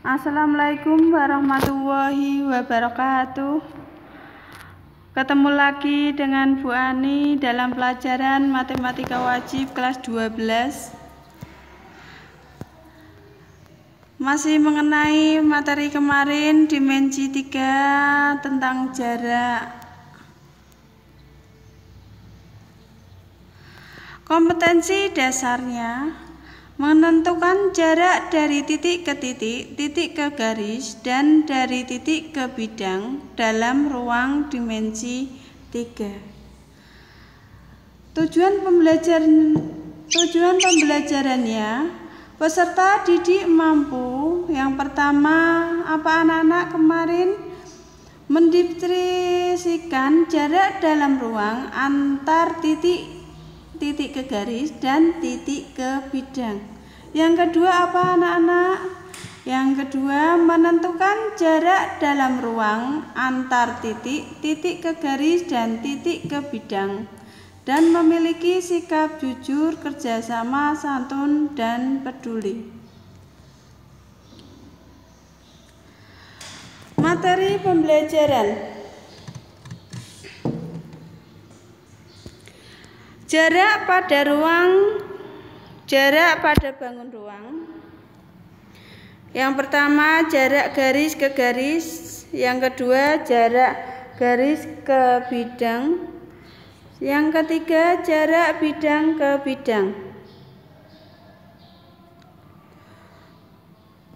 Assalamualaikum warahmatullahi wabarakatuh. Ketemu lagi dengan Bu Ani dalam pelajaran Matematika Wajib kelas 12. Masih mengenai materi kemarin dimensi 3 tentang jarak. Kompetensi dasarnya menentukan jarak dari titik ke titik, titik ke garis, dan dari titik ke bidang dalam ruang dimensi 3. Tujuan pembelajarannya, peserta didik mampu yang pertama, apa anak-anak kemarin mendeskripsikan jarak dalam ruang antar titik ke garis dan titik ke bidang. Yang kedua apa anak-anak? Yang kedua menentukan jarak dalam ruang antar titik ke garis dan titik ke bidang, dan memiliki sikap jujur, kerjasama, santun, dan peduli. Materi pembelajaran. Jarak pada bangun ruang. Yang pertama jarak garis ke garis, yang kedua jarak garis ke bidang, yang ketiga jarak bidang ke bidang.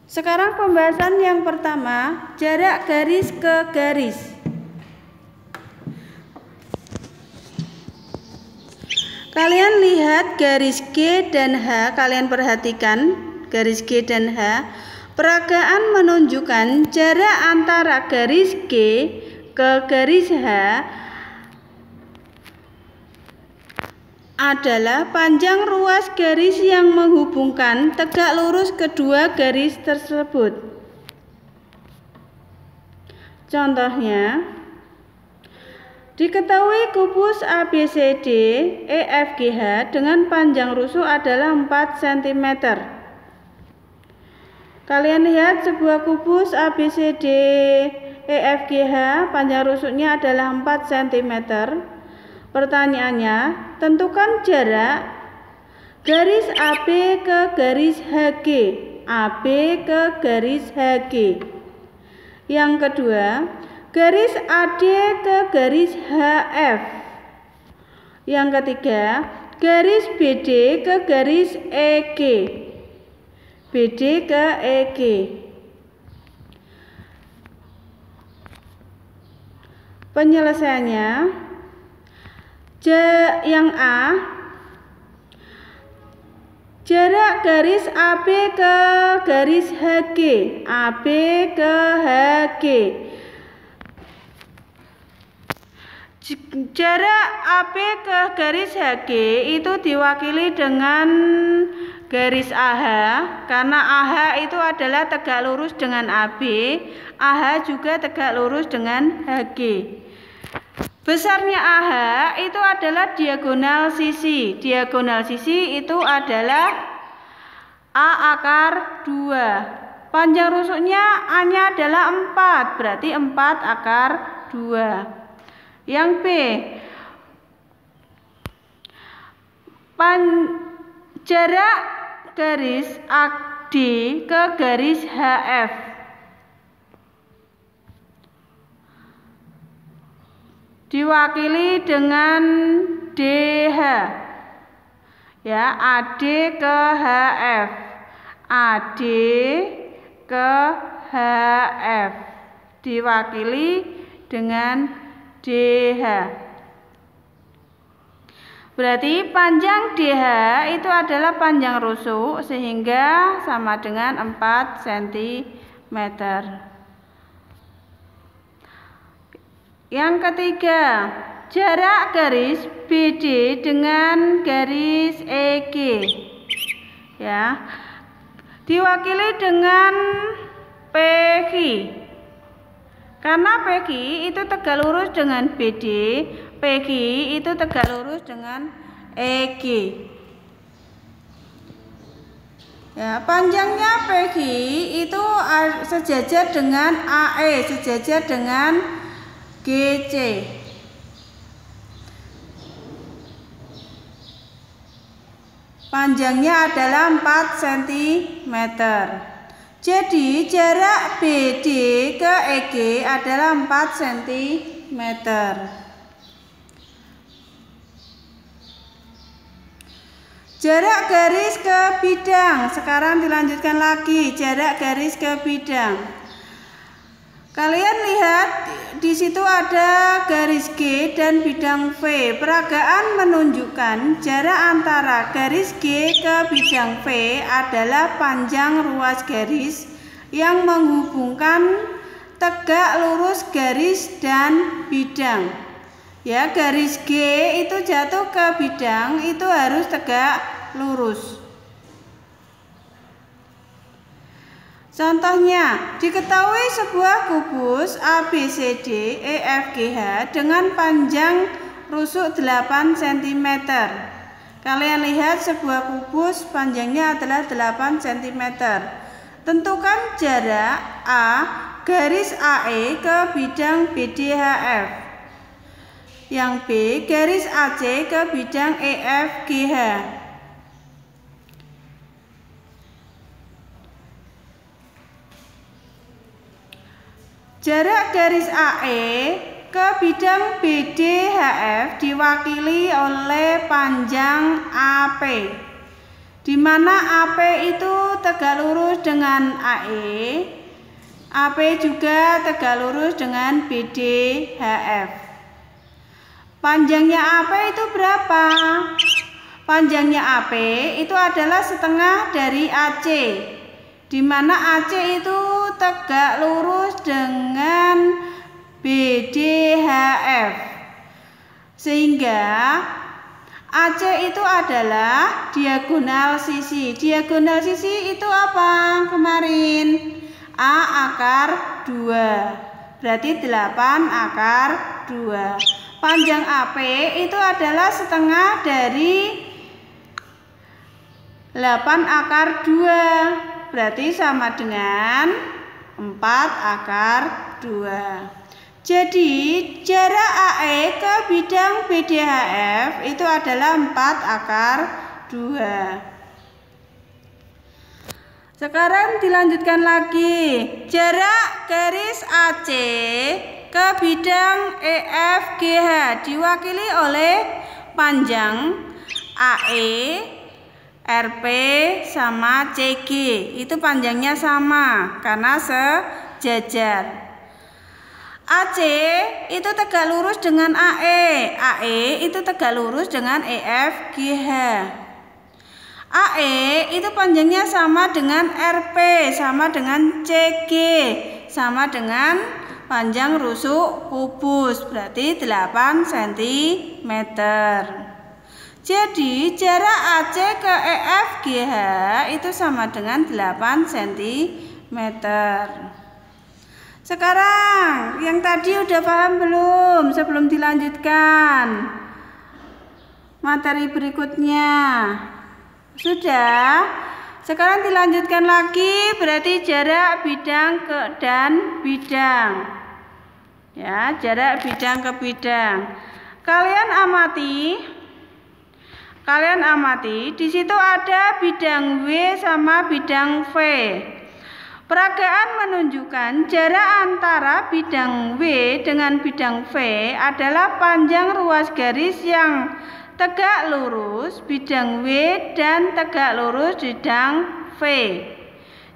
Sekarang pembahasan yang pertama, jarak garis ke garis. Kalian lihat garis G dan H, kalian perhatikan garis G dan H. Peragaan menunjukkan jarak antara garis G ke garis H adalah panjang ruas garis yang menghubungkan tegak lurus kedua garis tersebut. Contohnya, diketahui kubus ABCD EFGH dengan panjang rusuk adalah 4 cm. Kalian lihat sebuah kubus ABCD EFGH, panjang rusuknya adalah 4 cm. Pertanyaannya, tentukan jarak garis AB ke garis HG, AB ke garis HG. Yang kedua, garis AD ke garis HF. Yang ketiga, garis BD ke garis EG. BD ke EG. Penyelesaiannya, yang A, jarak garis AB ke garis HG, AB ke HG. Jarak AB ke garis HG itu diwakili dengan garis AH, karena AH itu adalah tegak lurus dengan AB, AH juga tegak lurus dengan HG. Besarnya AH itu adalah diagonal sisi. Diagonal sisi itu adalah A akar 2. Panjang rusuknya A-nya adalah 4, berarti 4 akar 2. Yang B, jarak garis AD ke garis HF. Diwakili dengan DH. Ya, AD ke HF. AD ke HF. Diwakili dengan DH. Berarti panjang DH itu adalah panjang rusuk, sehingga sama dengan 4 cm. Yang ketiga, jarak garis BD dengan garis EG. Ya, diwakili dengan PQ. Karena PQ itu tegak lurus dengan BD, PQ itu tegak lurus dengan EG. Ya, panjangnya PQ itu sejajar dengan AE, sejajar dengan GC. Panjangnya adalah 4 cm. Jadi jarak BD ke EG adalah 4 cm. Jarak garis ke bidang. Sekarang dilanjutkan lagi jarak garis ke bidang. Kalian lihat di situ ada garis G dan bidang V. Peragaan menunjukkan jarak antara garis G ke bidang V adalah panjang ruas garis yang menghubungkan tegak lurus garis dan bidang. Ya, garis G itu jatuh ke bidang itu harus tegak lurus. Contohnya, diketahui sebuah kubus ABCD EFGH dengan panjang rusuk 8 cm. Kalian lihat sebuah kubus panjangnya adalah 8 cm. Tentukan jarak A garis AE ke bidang BDHF. Yang B garis AC ke bidang EFGH. Jarak garis AE ke bidang BDHF diwakili oleh panjang AP, di mana AP itu tegak lurus dengan AE, AP juga tegak lurus dengan BDHF. Panjangnya AP itu berapa? Panjangnya AP itu adalah setengah dari AC, di mana AC itu tegak lurus dengan BDHF, sehingga AC itu adalah diagonal sisi. Diagonal sisi itu apa kemarin? A akar 2, berarti 8 akar 2. Panjang AP itu adalah setengah dari 8 akar 2, berarti sama dengan 4 akar 2. Jadi jarak AE ke bidang BDHF itu adalah 4 akar 2. Sekarang dilanjutkan lagi. Jarak garis AC ke bidang EFGH diwakili oleh panjang AE RP sama CG, itu panjangnya sama karena sejajar. AC itu tegak lurus dengan AE, AE itu tegak lurus dengan EFGH. AE itu panjangnya sama dengan RP, sama dengan CG, sama dengan panjang rusuk kubus, berarti 8 cm. Jadi jarak AC ke EFGH itu sama dengan 8 cm. Sekarang yang tadi udah paham belum sebelum dilanjutkan materi berikutnya? Sudah? Sekarang dilanjutkan lagi, berarti jarak bidang ke dan bidang. Ya, jarak bidang ke bidang. Kalian amati, di situ ada bidang W sama bidang V. Peragaan menunjukkan jarak antara bidang W dengan bidang V adalah panjang ruas garis yang tegak lurus bidang W dan tegak lurus bidang V.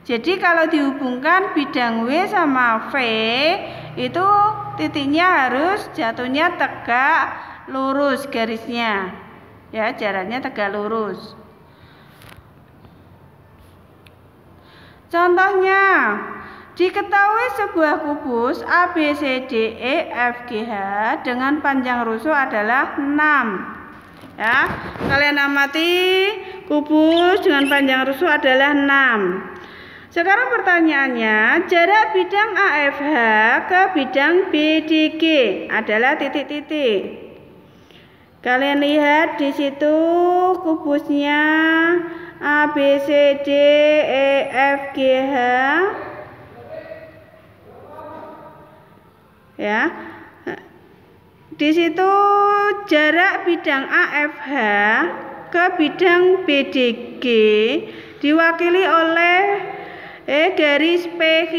Jadi kalau dihubungkan bidang W sama V itu titiknya harus jatuhnya tegak lurus garisnya. Ya, jaraknya tegak lurus. Contohnya, diketahui sebuah kubus ABCDEFGH dengan panjang rusuk adalah 6. Ya, kalian amati kubus dengan panjang rusuk adalah 6. Sekarang pertanyaannya, jarak bidang AFH ke bidang BDG adalah titik-titik. Kalian lihat di situ kubusnya ABCDEFGH Ya. Di situ jarak bidang AFH ke bidang BDG diwakili oleh garis PQ.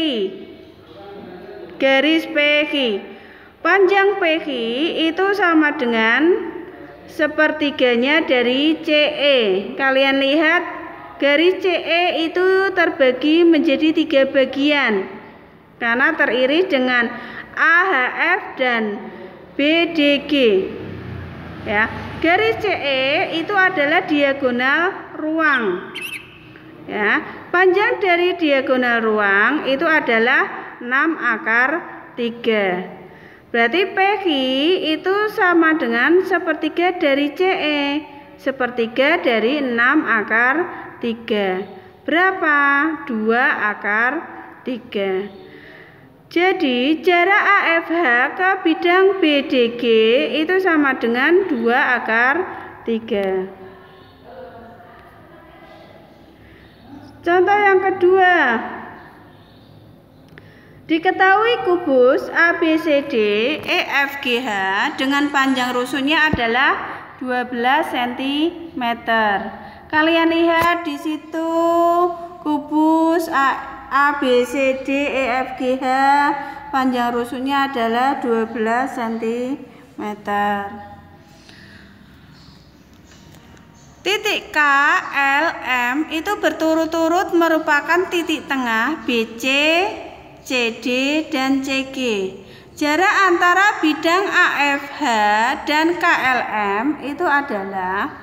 Garis PQ. Panjang PQ itu sama dengan sepertiganya dari CE. Kalian lihat garis CE itu terbagi menjadi 3 bagian karena teriris dengan AHF dan BDG. Ya, garis CE itu adalah diagonal ruang. Ya, panjang dari diagonal ruang itu adalah 6 akar 3. Berarti PQ itu sama dengan sepertiga dari CE. Sepertiga dari 6 akar 3. Berapa? 2 akar 3. Jadi jarak AFH ke bidang BDG itu sama dengan 2 akar 3. Contoh yang kedua. Diketahui kubus ABCD EFGH dengan panjang rusunnya adalah 12 cm. Kalian lihat di situ kubus ABCD EFGH panjang rusunnya adalah 12 cm. Titik K, L, M itu berturut-turut merupakan titik tengah BC, CD, dan CG. Jarak antara bidang AFH dan KLM itu adalah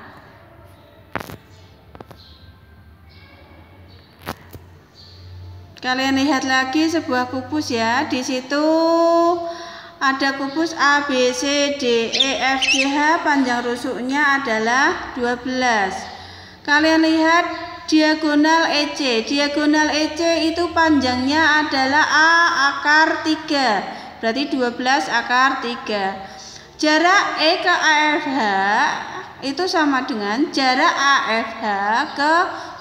kalian lihat lagi sebuah kubus ya. Di situ ada kubus A, B, C, D, E, F, G, H. Panjang rusuknya adalah 12. Kalian lihat diagonal EC. Diagonal EC itu panjangnya adalah A akar 3. Berarti 12 akar 3. Jarak E ke AFH itu sama dengan jarak AFH ke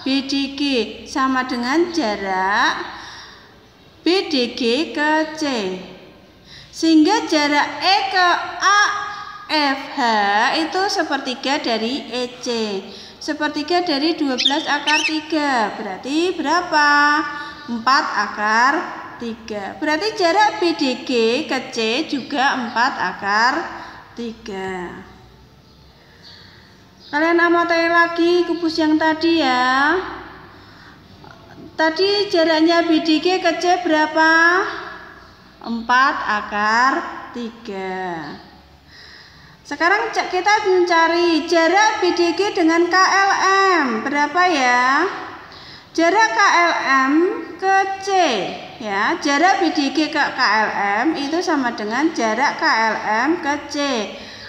BDG, sama dengan jarak BDG ke C. Sehingga jarak E ke AFH itu sepertiga dari EC. Sepertiga dari 12 akar 3. Berarti berapa? 4 akar 3. Berarti jarak BDG ke C juga 4 akar 3. Kalian amati lagi kubus yang tadi ya. Tadi jaraknya BDG ke C berapa? 4 akar 3. Sekarang kita mencari jarak BDG dengan KLM. Berapa ya? Jarak KLM ke C ya. Jarak BDG ke KLM itu sama dengan jarak KLM ke C,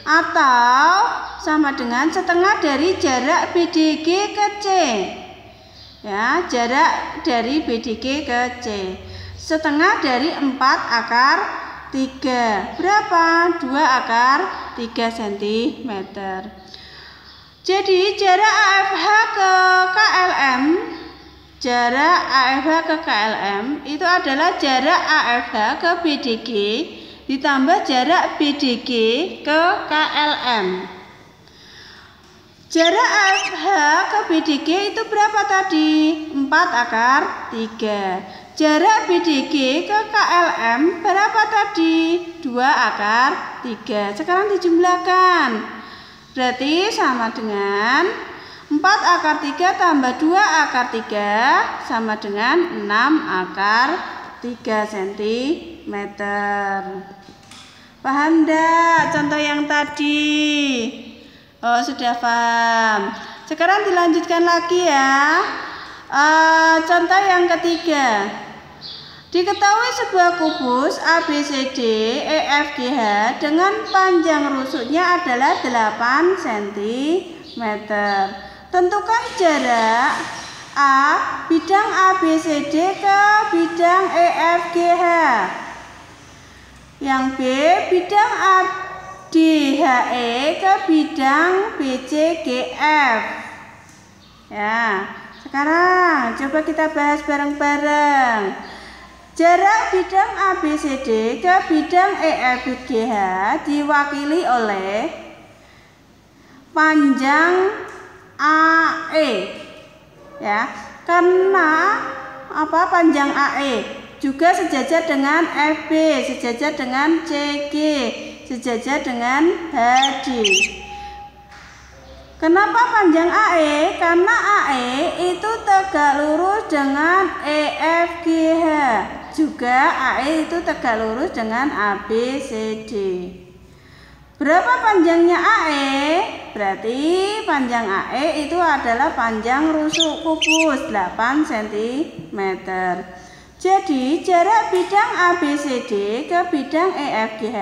atau sama dengan setengah dari jarak BDG ke C. Ya, jarak dari BDG ke C setengah dari 4 akar 3. Berapa? 2 akar 3 cm. Jadi jarak AFH ke KLM, jarak AFH ke KLM itu adalah jarak AFH ke BDG ditambah jarak BDG ke KLM. Jarak AFH ke BDG itu berapa tadi? 4 akar 3. Jarak BDG ke KLM berapa tadi? 2 akar 3. Sekarang dijumlahkan. Berarti sama dengan 4 akar 3 tambah 2 akar 3 sama dengan 6 akar 3 cm. Paham enggak contoh yang tadi? Oh, sudah paham. Sekarang dilanjutkan lagi ya. Contoh yang ketiga. Diketahui sebuah kubus ABCD EFGH dengan panjang rusuknya adalah 8 cm. Tentukan jarak A bidang ABCD ke bidang EFGH. Yang B bidang ADHE ke bidang BCGF. Ya, sekarang coba kita bahas bareng-bareng. Jarak bidang ABCD ke bidang EFGH diwakili oleh panjang AE. Ya, karena panjang AE juga sejajar dengan FB, sejajar dengan CG, sejajar dengan HD. Kenapa panjang AE? Karena AE itu tegak lurus dengan EFGH. Juga AE itu tegak lurus dengan ABCD. Berapa panjangnya AE? Berarti panjang AE itu adalah panjang rusuk kubus 8 cm. Jadi jarak bidang ABCD ke bidang EFGH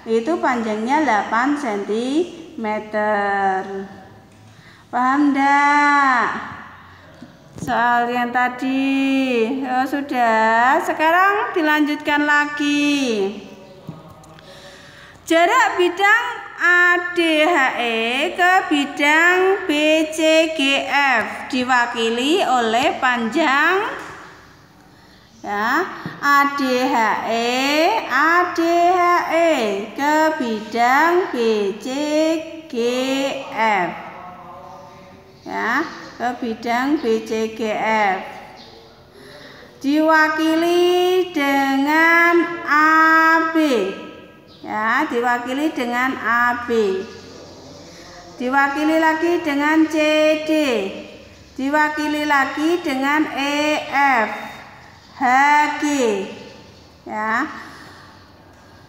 itu panjangnya 8 cm. Paham enggak soal yang tadi? Oh, sudah. Sekarang dilanjutkan lagi. Jarak bidang ADHE ke bidang BCGF diwakili oleh panjang ADHE ke bidang BCGF. Ke bidang BCGF diwakili dengan AB. Diwakili dengan AB, diwakili lagi dengan CD, diwakili lagi dengan EF, HG,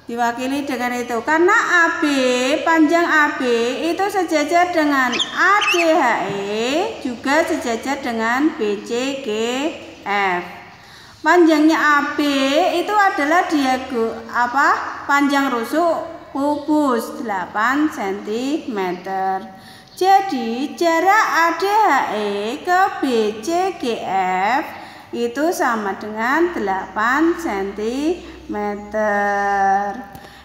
diwakili dengan itu. Karena AB, panjang AB itu sejajar dengan ADHE, juga sejajar dengan BCGF. Panjangnya AB itu adalah panjang rusuk kubus 8 cm. Jadi jarak ADHE ke BCGF itu sama dengan 8 cm.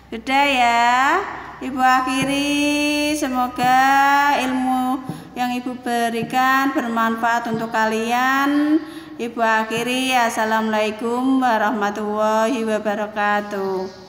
Sudah ya, Ibu akhiri. Semoga ilmu yang Ibu berikan bermanfaat untuk kalian. Ibu akhiri, assalamualaikum warahmatullahi wabarakatuh.